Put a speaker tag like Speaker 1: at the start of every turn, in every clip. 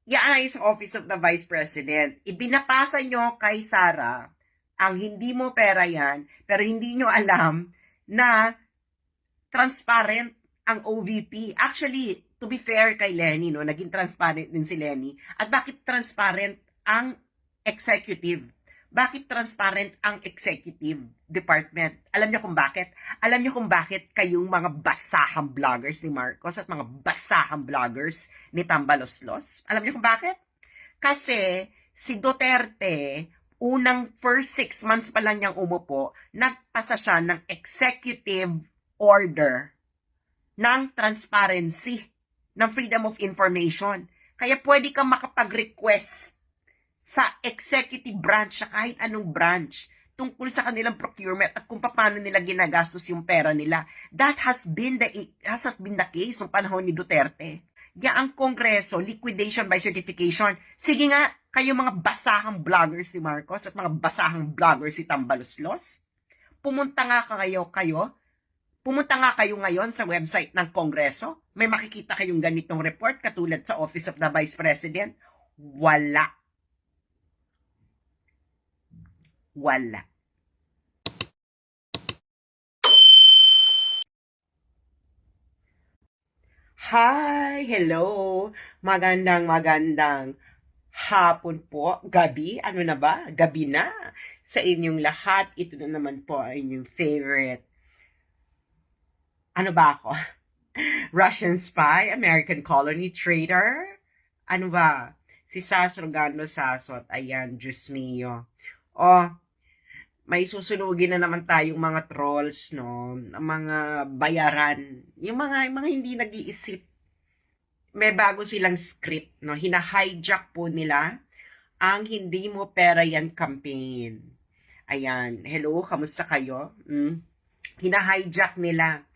Speaker 1: yan ay sa Office of the Vice President. Ibinapasa nyo kay Sara ang hindi mo pera yan, pero hindi nyo alam na transparent ang OVP. Actually, to be fair kay Lenny, no, naging transparent din si Lenny. At bakit transparent ang executive? Bakit transparent ang executive department? Alam niyo kung bakit? Alam niyo kung bakit kayong mga basahang vloggers ni Marcos at mga basahang vloggers ni Tambaloslos? Alam niyo kung bakit? Kasi si Duterte, unang first 6 months pa lang niyang umupo, nagpasa siya ng executive order ng transparency, ng freedom of information. Kaya pwede kang makapag-request sa executive branch, sa kahit anong branch, tungkol sa kanilang procurement at kung paano nila ginagastos yung pera nila. That has been the case ng panahon ni Duterte. Ang Kongreso, liquidation by certification. Sige nga, kayo mga basahang vloggers si Marcos at mga basahang vloggers si Tambaloslos, pumunta nga kayo ngayon sa website ng Kongreso. May makikita kayong ganitong report katulad sa Office of the Vice President. Wala. Hi! Hello! Magandang hapon po. Gabi? Ano na ba? Gabi na. Sa inyong lahat, ito na naman po ay inyong favorite. Ano ba ako? Russian spy? American colony trader? Ano ba? Si Sas Rogando Sasot. Ayan, Diyos mio. May susunugin na naman tayong mga trolls, no? Mga bayaran. Yung mga hindi nag-iisip. May bago silang script, no? Hina-hijack po nila ang Hindi Mo Pera Yan campaign. Ayan. Hello, kamusta kayo? Hina-hijack nila.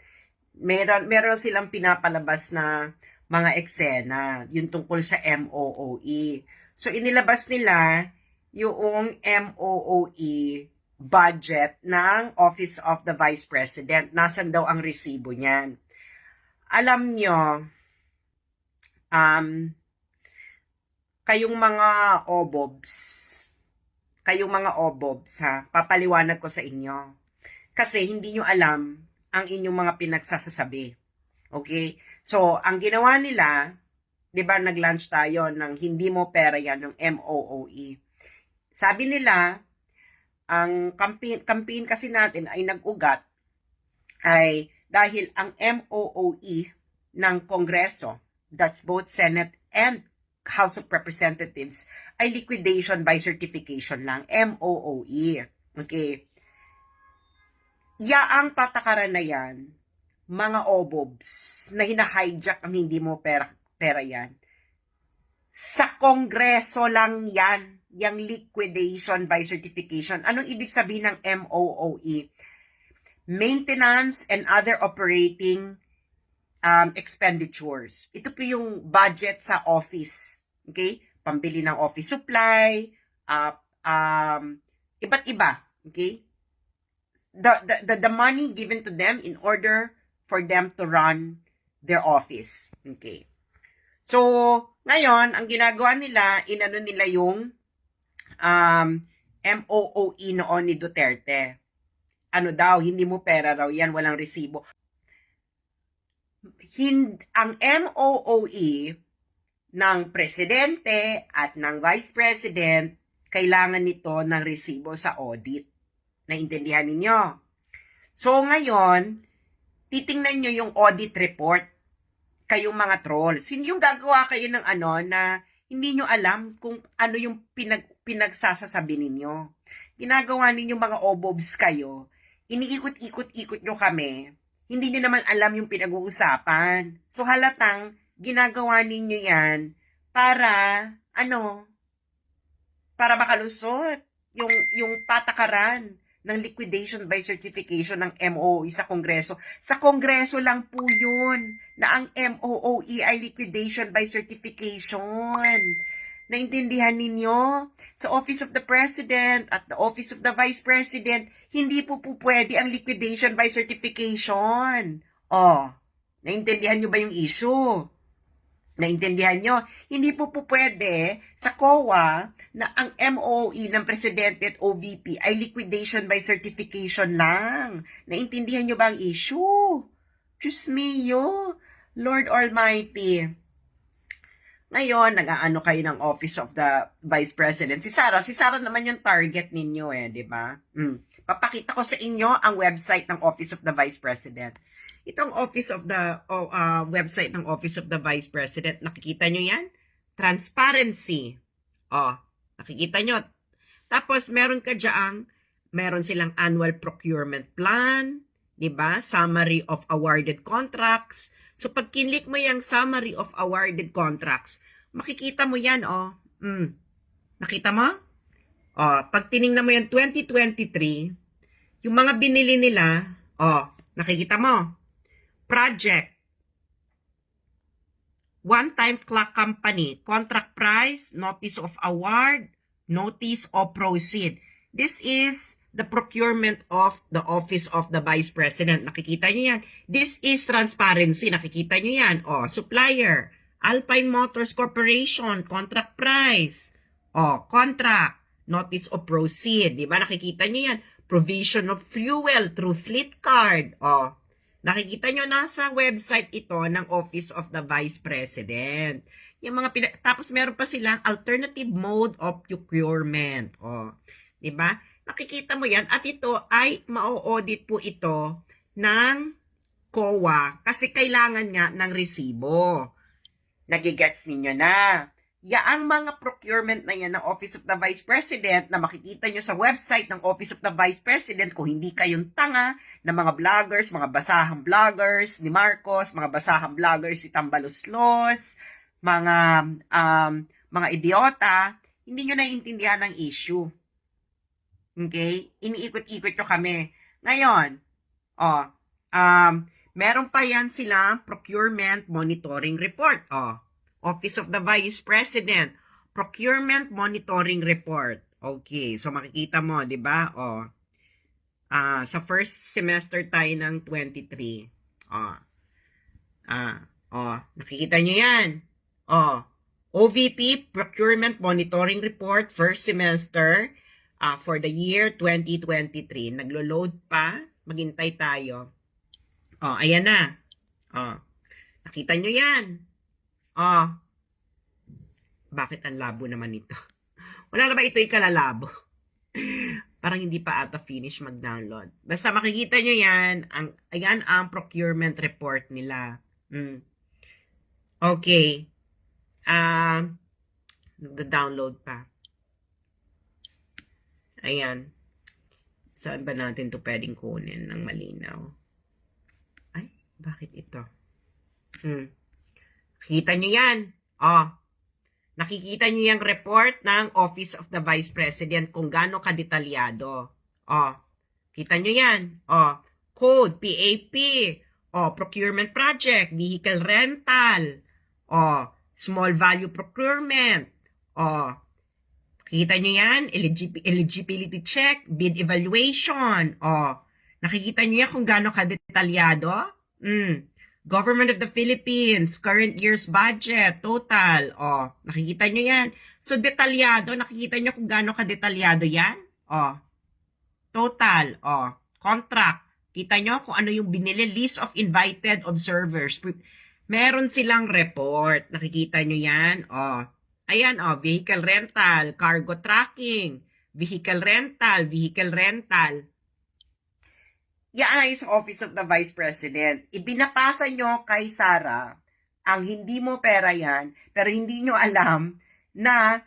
Speaker 1: Meron silang pinapalabas na mga eksena, yung tungkol sa MOOE. So, inilabas nila yung MOOE budget ng Office of the Vice President. Nasaan daw ang resibo niyan? Alam nyo, kayong mga obobs, ha, papaliwanag ko sa inyo. Kasi hindi nyo alam ang inyong mga pinagsasasabi. Okay? So, ang ginawa nila, di ba nag-launch tayo ng Hindi Mo Pera Yan, ng MOOE. Sabi nila, ang campaign kasi natin ay nag-ugat ay dahil ang MOOE ng Kongreso, that's both Senate and House of Representatives, ay liquidation by certification lang, MOOE. Okay. Yaang patakaran na yan, mga obobs, na hina-hijack ang Hindi Mo pera yan. Sa Kongreso lang yan, yung liquidation by certification. Anong ibig sabihin ng MOOE? Maintenance and other operating expenditures. Ito po yung budget sa office. Okay? Pambili ng office supply, iba't iba. Okay? The money given to them in order for them to run their office. Okay? So, ngayon, ang ginagawa nila, inano nila yung MOOE noon ni Duterte. Ano daw, hindi mo pera raw yan, walang resibo. Ang MOOE ng presidente at ng vice president, kailangan nito ng resibo sa audit. Naintindihan ninyo? So, ngayon, titingnan nyo yung audit report, kayong mga trolls. Hindi yung gagawa kayo ng na hindi nyo alam kung ano yung pinagsasasabi ninyo. Ginagawa ninyo mga obobs kayo, iniikot-ikot-ikot nyo kami, hindi nyo naman alam yung pinag-uusapan. So halatang ginagawa ninyo yan para, para makalusot yung patakaran ng liquidation by certification ng MOOE sa Kongreso. Sa Kongreso lang po yun na ang MOOE ay liquidation by certification. Naintindihan ninyo? Sa Office of the President at the Office of the Vice President, hindi po pwede ang liquidation by certification. Naintindihan nyo ba yung issue? Naintindihan nyo? Hindi po pwede sa COA na ang MOE ng Presidente at OVP ay liquidation by certification lang. Naintindihan nyo ba ang issue? Diyos mio, Lord Almighty. Ngayon, nag-aano kayo ng Office of the Vice President. Si Sarah naman yung target ninyo di ba? Papakita ko sa inyo ang website ng Office of the Vice President. Itong website ng Office of the Vice President, nakikita nyo yan? Transparency. Nakikita nyo. Tapos, meron silang annual procurement plan, di ba? Summary of awarded contracts. So, pag kinlik mo yung summary of awarded contracts, makikita mo yan, Nakita mo? Pag tiningnan mo yung 2023, yung mga binili nila, nakikita mo? Project. One-time clock company. Contract price, notice of award, notice of proceed. This is the procurement of the Office of the Vice President. Nakikita nyo yan. This is transparency. Nakikita nyo yan. Supplier. Alpine Motors Corporation. Contract price. Contract. Notice of proceed. Diba? Nakikita nyo yan. Provision of fuel through fleet card. Nakikita nyo nasa website ito ng Office of the Vice President. Yung tapos meron pa silang alternative mode of procurement. Diba? Nakikita mo yan. At ito ay ma-audit po ito ng COA kasi kailangan nga ng resibo. Nagigets ninyo na. Yaang mga procurement na yan ng Office of the Vice President na makikita nyo sa website ng Office of the Vice President kung hindi kayong tanga na mga vloggers, mga basahang vloggers ni Marcos, mga basahang vloggers si Tambaloslos, mga idiota, hindi nyo naiintindihan ang issue. Okay? Iniikot-ikot nyo kami. Ngayon, meron pa yan sila procurement monitoring report. Office of the Vice President, Procurement Monitoring Report. Okay, so makikita mo, di ba? Sa first semester tayo ng 23. Nakikita nyo yan. OVP, Procurement Monitoring Report, first semester for the year 2023. Naglo-load pa. Maghintay tayo. Ayan na. Nakita nyo yan. Bakit ang labo naman ito? Wala na ba ito'y kalalabo? Parang hindi pa ata finish mag-download. Basta makikita nyo yan. Ayan ang procurement report nila. Okay. Nag-download pa. Ayan. Saan ba natin ito pwedeng kunin ng malinaw? Ay, bakit ito? Nakikita nyo yan. Nakikita nyo yung report ng Office of the Vice President kung gaano kadetalyado. Kita nyo yan. Code, PAP. Procurement project, vehicle rental. Small value procurement. Nakikita nyo yan. Eligibility check, bid evaluation. Nakikita nyo yan kung gaano kadetalyado. Government of the Philippines, current year's budget, total. Nakikita nyo yan. So, detalyado. Nakikita nyo kung gaano ka-detalyado yan? Total. Contract. Kita nyo kung ano yung binili. List of invited observers. Meron silang report. Nakikita nyo yan? Ayan, vehicle rental, cargo tracking, vehicle rental. Yan ay sa Office of the Vice President. Ibinapasa nyo kay Sarah ang hindi mo pera yan, pero hindi nyo alam na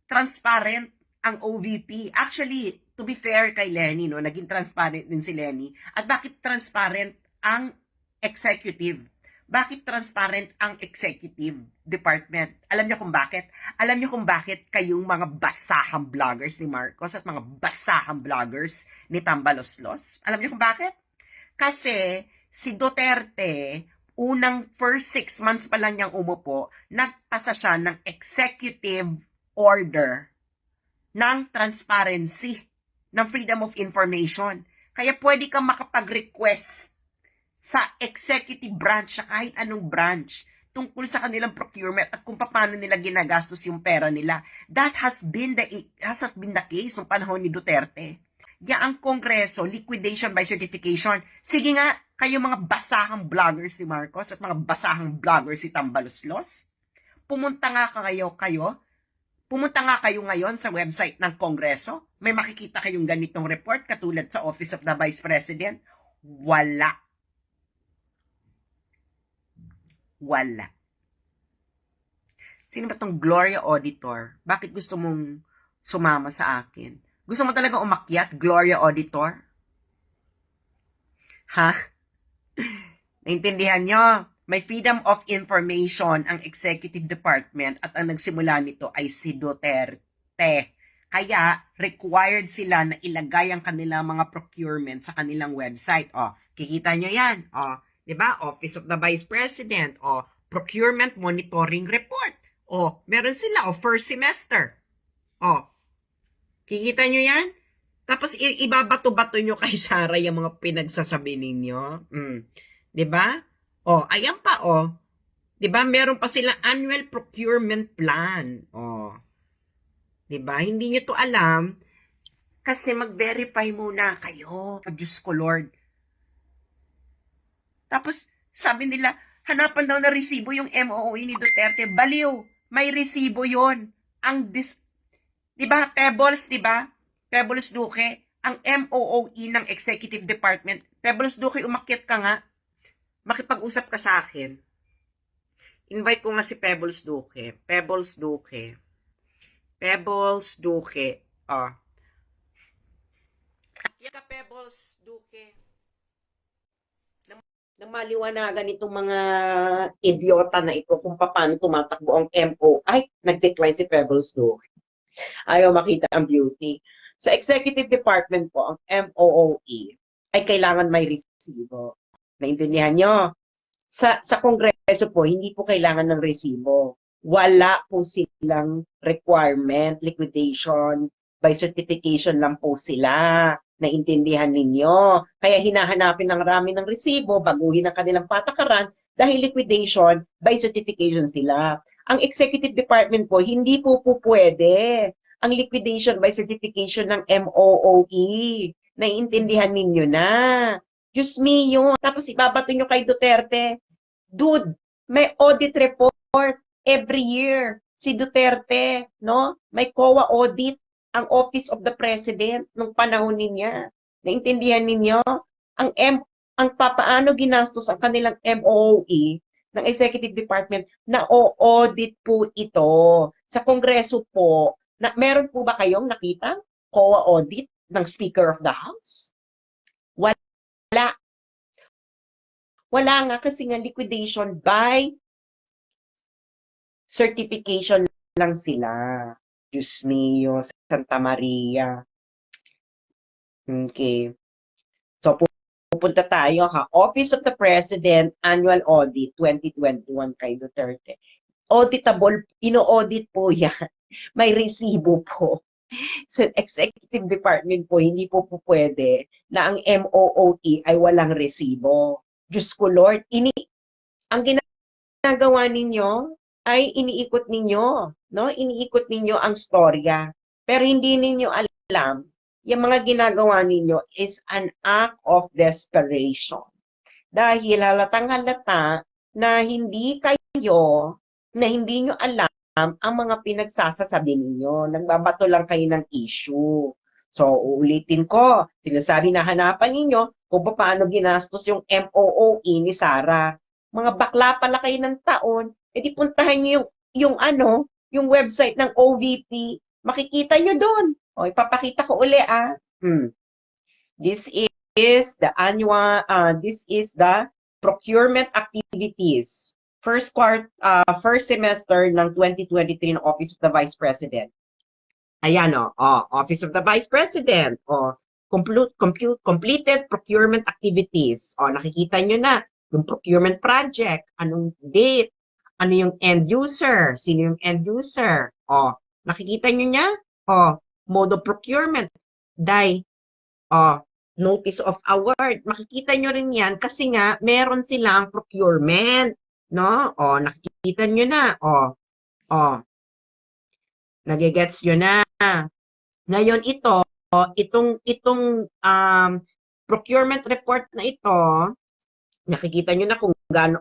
Speaker 1: transparent ang OVP. Actually, to be fair kay Lenny, naging transparent din si Lenny. At bakit transparent ang executive? Bakit transparent ang executive department? Alam niyo kung bakit? Alam niyo kung bakit kayong mga basahang vloggers ni Marcos at mga basahang vloggers ni Tambaloslos? Alam niyo kung bakit? Kasi si Duterte, unang first 6 months pa lang niyang umupo, nagpasa siya ng executive order ng transparency, ng freedom of information. Kaya pwede kang makapag-request sa executive branch, sa kahit anong branch. tungkol sa kanilang procurement at kung paano nila ginagastos yung pera nila. That has been the case ng panahon ni Duterte. Ang Kongreso, liquidation by certification. Sige nga, kayo mga basahang vloggers si Marcos at mga basahang vloggers si Tambaloslos, pumunta nga kayo ngayon sa website ng Kongreso. May makikita kayong ganitong report katulad sa Office of the Vice President. Wala. Sino ba tong Gloria Auditor? Bakit gusto mong sumama sa akin? Gusto mo talaga umakyat, Gloria Auditor? Ha? Naintindihan nyo? May freedom of information ang executive department at ang nagsimula nito ay si Duterte. Kaya, required sila na ilagay ang kanilang mga procurement sa kanilang website. Kikita nyo yan. Diba? Office of the Vice President. Procurement Monitoring Report. Meron sila. First semester. Kikita nyo yan? Tapos, ibabato-bato nyo kay Sara yung mga pinagsasabi ninyo. Diba? Ayan pa, Diba? Meron pa sila annual procurement plan. Diba? Hindi nyo to alam kasi mag-verify muna kayo. Diyos ko, Lord. Tapos, sabi nila, hanapan daw na resibo yung MOOE ni Duterte. Baliw! May resibo yon. Diba? Pebbles, diba? Pebbles Duque. Ang MOOE ng Executive Department. Pebbles Duque, umakyat ka nga. Makipag-usap ka sa akin. Invite ko nga si Pebbles Duque. Pebbles Duque. Pebbles Duque. Ka Pebbles Duque. Nang maliwanagan itong mga idiota na ito kung paano tumatakbo ang MO. Ay, nag-decline si Pebbles Duque. Ayaw makita ang beauty. Sa Executive Department po, ang MOOE ay kailangan may resibo. Naintindihan nyo? Sa Kongreso po, hindi po kailangan ng resibo. Wala po silang requirement, liquidation, by certification lang po sila. Naintindihan ninyo. Kaya hinahanapin ng rami ng resibo, baguhin ang kanilang patakaran dahil liquidation by certification sila. Ang Executive Department po, hindi po pwede ang liquidation by certification ng MOOE. Naiintindihan ninyo na. Diyos mio. Tapos ibabato nyo kay Duterte. Dude, may audit report every year. Si Duterte, no? May COA audit ang Office of the President nung panahon niya. Naintindihan ninyo? Ang papaano ginastos ang kanilang MOOE ng Executive Department na o-audit po ito. Sa Kongreso po, meron po ba kayong nakita COA audit ng Speaker of the House? Wala. Wala nga kasi nga liquidation by certification lang sila. Diyos mio, Santa Maria. Okay. So, pupunta tayo Office of the President Annual Audit 2021 kay Duterte. Auditable, ino-audit po yan. May resibo po. Sa Executive Department po, hindi po pwede na ang MOOE ay walang resibo. Diyos ko Lord, ang ginagawa ninyo ay iniikot ninyo, no? Iniikot ninyo ang storya. Pero hindi ninyo alam, yung mga ginagawa ninyo is an act of desperation. Dahil halatang halata na hindi nyo alam ang mga pinagsasasabi ninyo. Nagbabato lang kayo ng issue. So, uulitin ko, sinasabi na hanapan ninyo kung paano ginastos yung MOOE ni Sara. Mga bakla pala kayo ng taon, edi puntahan nyo yung website ng OVP. Makikita nyo doon. Ipapakita ko uli This is the annual, this is the procurement activities. First semester ng 2023 ng Office of the Vice President. Ayan Office of the Vice President. Completed procurement activities. Nakikita nyo na yung procurement project, anong date, ano yung end user, sino yung end user. Nakikita nyo niya? Mode of procurement. Notice of award. Makikita nyo rin yan kasi nga meron silang procurement. No? O, nakikita nyo na. O, nagigets nyo na. Ngayon itong procurement report na ito, nakikita nyo na kung gaano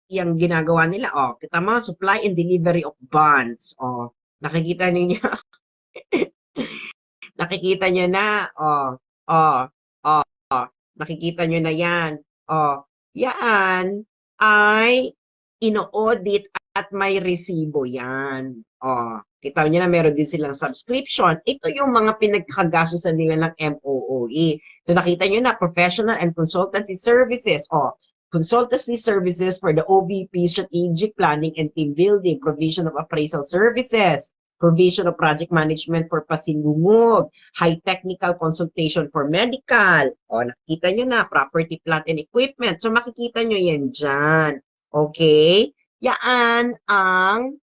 Speaker 1: yung ginagawa nila. O, kita mo, supply and delivery of bonds. O, nakikita niyo nakikita nyo na. Nakikita nyo na yan. Yan ay ino-audit at may resibo yan. Kita nyo na meron din silang subscription. Ito yung mga pinagkagastusan nila ng MOOE. So nakita nyo na professional and consultancy services. Consultancy services for the OVP, strategic planning and team building, provision of appraisal services, provision of project management for pasilungog, high technical consultation for medical. Nakikita nyo na, property, plant, and equipment. So, makikita nyo yan dyan. Okay? Yan ang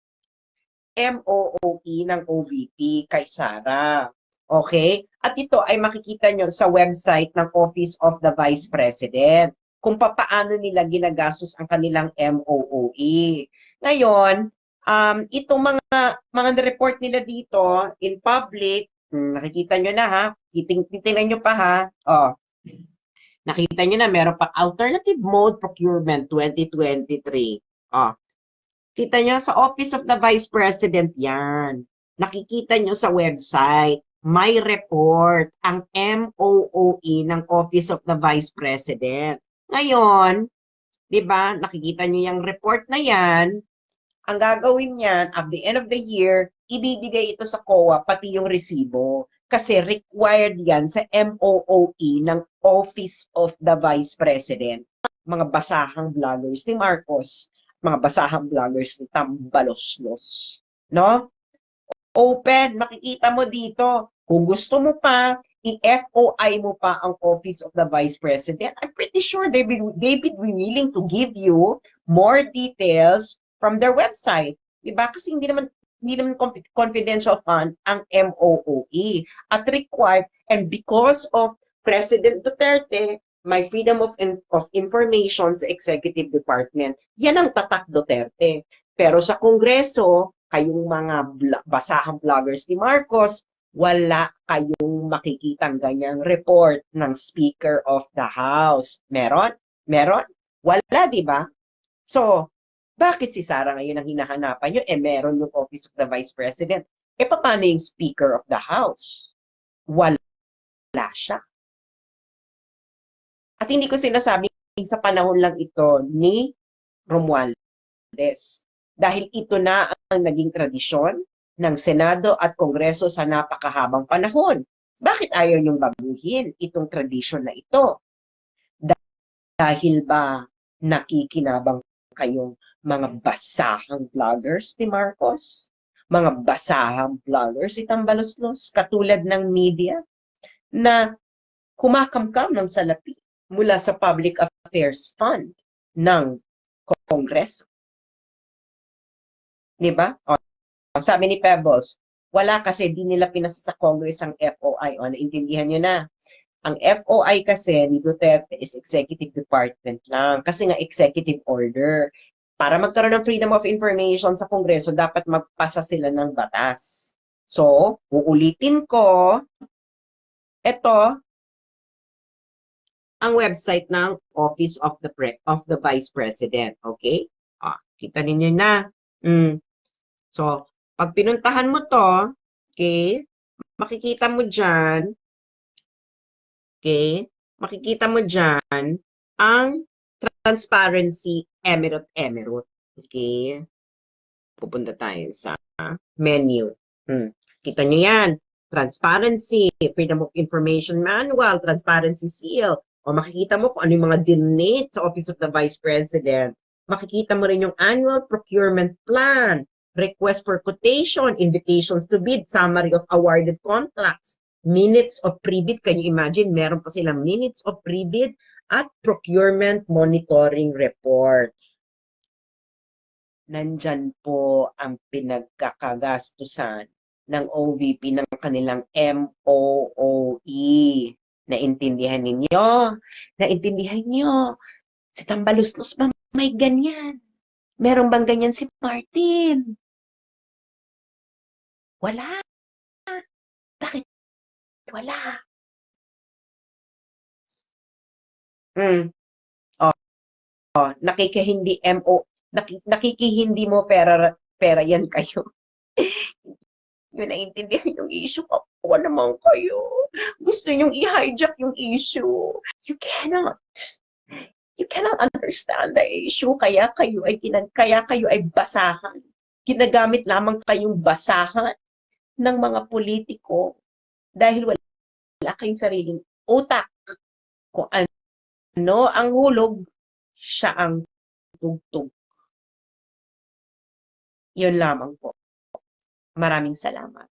Speaker 1: MOOE ng OVP kay Sara. Okay? At ito ay makikita nyo sa website ng Office of the Vice President kung paano nila ginagastos ang kanilang MOOE. Ngayon, itong mga report nila dito in public, nakikita nyo na ha, titingnan nyo pa ha, nakita nyo na meron pa alternative mode procurement 2023. Kita nyo sa Office of the Vice President yan. Nakikita nyo sa website, may report ang MOOE ng Office of the Vice President. Ngayon, di ba, nakikita nyo yung report na yan, ang gagawin niyan, at the end of the year, ibibigay ito sa COA, pati yung resibo. Kasi required yan sa MOOE ng Office of the Vice President. Mga basahang vloggers ni Marcos, mga basahang vloggers ni Tambaloslos. No? Open, makikita mo dito. Kung gusto mo pa, i-FOI mo pa ang Office of the Vice President. I'm pretty sure they would be willing to give you more details from their website. Diba? Kasi hindi naman confidential fund ang MOOE at required, and because of President Duterte, may freedom of information sa executive department. Yan ang tatak Duterte. Pero sa Kongreso, kayong mga basahang vloggers ni Marcos, wala kayong makikitang ganyang report ng Speaker of the House. Meron? Meron? Wala, di ba? So, bakit si Sara ngayon ang hinahanapan nyo? Meron yung Office of the Vice President. Paano yung Speaker of the House? Wala siya. At hindi ko sinasabing sa panahon lang ito ni Romualdez. Dahil ito na ang naging tradisyon ng Senado at Kongreso sa napakahabang panahon. Bakit ayaw niyong baguhin itong tradisyon na ito? Dahil ba nakikinabang kayong mga basahang vloggers ni Marcos? Mga basahang vloggers ni Tambaloslos, katulad ng media na kumakamkam ng salapi mula sa Public Affairs Fund ng Kongreso. Diba? Sabi ni Pebbles, wala kasi di nila pinasa sa Congress ang FOI. Naintindihan nyo na. Ang FOI kasi ni Duterte is executive department lang. Kasi nga executive order. Para magkaroon ng freedom of information sa Kongreso, dapat magpasa sila ng batas. So, uulitin ko, ito, ang website ng Office of the Vice President. Okay? Kita ninyo na. So, pag pinuntahan mo to, okay, makikita mo dyan, okay, makikita mo dyan ang transparency emirate. Okay? Pupunta tayo sa menu. Kita nyo yan. Transparency, Freedom of Information Manual, Transparency Seal. O makikita mo kung ano yung mga dinate sa Office of the Vice President. Makikita mo rin yung Annual Procurement Plan, Request for Quotation, Invitations to Bid, Summary of Awarded Contracts, Minutes of Pre-Bid. Can you imagine? Meron pa silang Minutes of Pre-Bid at Procurement Monitoring Report. Nandyan po ang pinagkakagastusan ng OVP ng kanilang MOOE. Naintindihan ninyo? Naintindihan nyo?
Speaker 2: Si Tambaluslos ba may ganyan? Meron bang ganyan si Martin? Wala. Bakit wala? Mm. Nakikihindi nakikihindi mo pera yan kayo. Yun naintindihan yung issue. Kawawa naman kayo. Gusto nyong i-hijack yung issue. You cannot. You cannot understand the issue. Kaya kayo ay basahan. Ginagamit lamang kayong basahan ng mga politiko dahil wala kayong sariling utak. Kung ano ang hulog, siya ang tugtog. Yun lamang po. Maraming salamat.